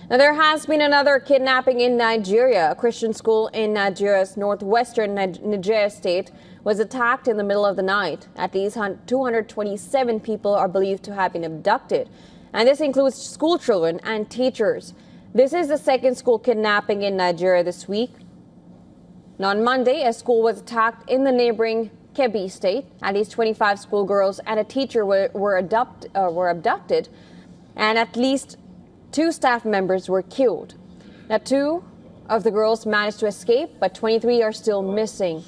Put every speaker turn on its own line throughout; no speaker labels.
Now, there has been another kidnapping in Nigeria. A Christian school in Nigeria's northwestern Niger state was attacked in the middle of the night. At least 227 people are believed to have been abducted, and this includes school children and teachers. This is the second school kidnapping in Nigeria this week. Now, on Monday, a school was attacked in the neighboring Kebbi state. At least 25 schoolgirls and a teacher were abducted, and at least 2 staff members were killed. Now, 2 of the girls managed to escape, but 23 are still missing.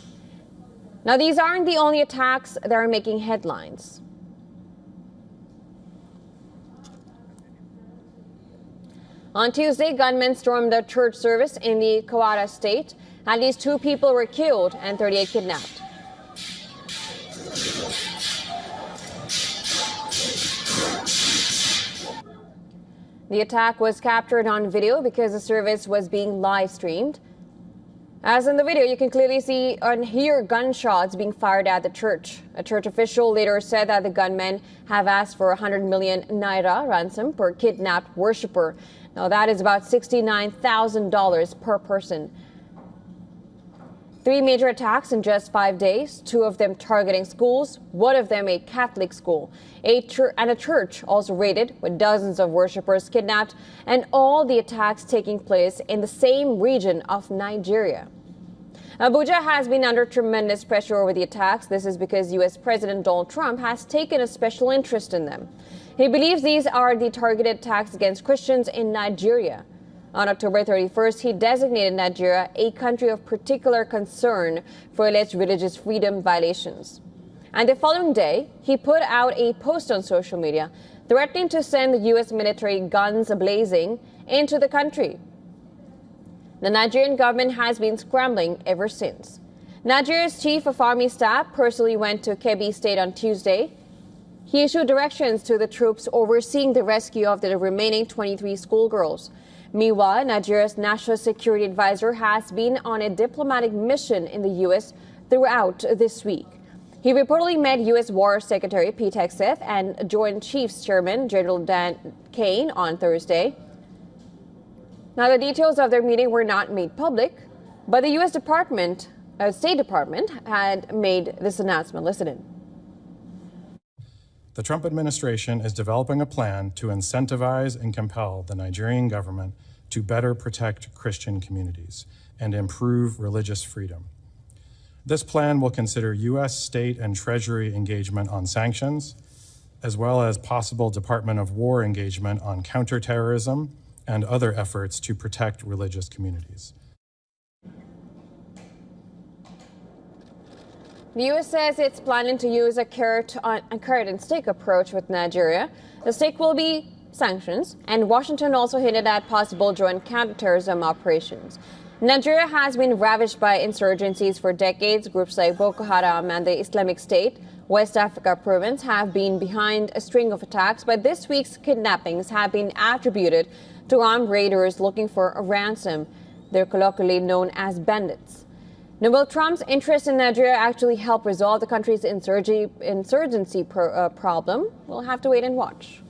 Now, these aren't the only attacks that are making headlines. On Tuesday, gunmen stormed a church service in the Kawara state. At least 2 people were killed and 38 kidnapped. The attack was captured on video because the service was being live streamed. As in the video, you can clearly see and hear gunshots being fired at the church. A church official later said that the gunmen have asked for 100 million naira ransom per kidnapped worshiper. Now, that is about $69,000 per person. 3 major attacks in just 5 days, 2 of them targeting schools, 1 of them a Catholic school. A church also raided with dozens of worshippers kidnapped, and all the attacks taking place in the same region of Nigeria. Abuja has been under tremendous pressure over the attacks. This is because U.S. President Donald Trump has taken a special interest in them. He believes these are the targeted attacks against Christians in Nigeria. On October 31st, he designated Nigeria a country of particular concern for alleged religious freedom violations. And the following day, he put out a post on social media threatening to send the U.S. military guns blazing into the country. The Nigerian government has been scrambling ever since. Nigeria's chief of army staff personally went to Kebbi State on Tuesday. He issued directions to the troops overseeing the rescue of the remaining 23 schoolgirls. Meanwhile, Nigeria's national security advisor has been on a diplomatic mission in the U.S. throughout this week. He reportedly met U.S. War Secretary Pete Hegseth and Joint Chiefs Chairman General Dan Kane on Thursday. Now, the details of their meeting were not made public, but the U.S. State Department had made this announcement. Listen in.
The Trump administration is developing a plan to incentivize and compel the Nigerian government to better protect Christian communities and improve religious freedom. This plan will consider U.S. state and Treasury engagement on sanctions, as well as possible Department of War engagement on counterterrorism and other efforts to protect religious communities.
The U.S. says it's planning to use a carrot and stick approach with Nigeria. The stick will be sanctions, and Washington also hinted at possible joint counterterrorism operations. Nigeria has been ravaged by insurgencies for decades. Groups like Boko Haram and the Islamic State, West Africa province, have been behind a string of attacks, but this week's kidnappings have been attributed to armed raiders looking for a ransom. They're colloquially known as bandits. Now, will Trump's interest in Nigeria actually help resolve the country's insurgency problem? We'll have to wait and watch.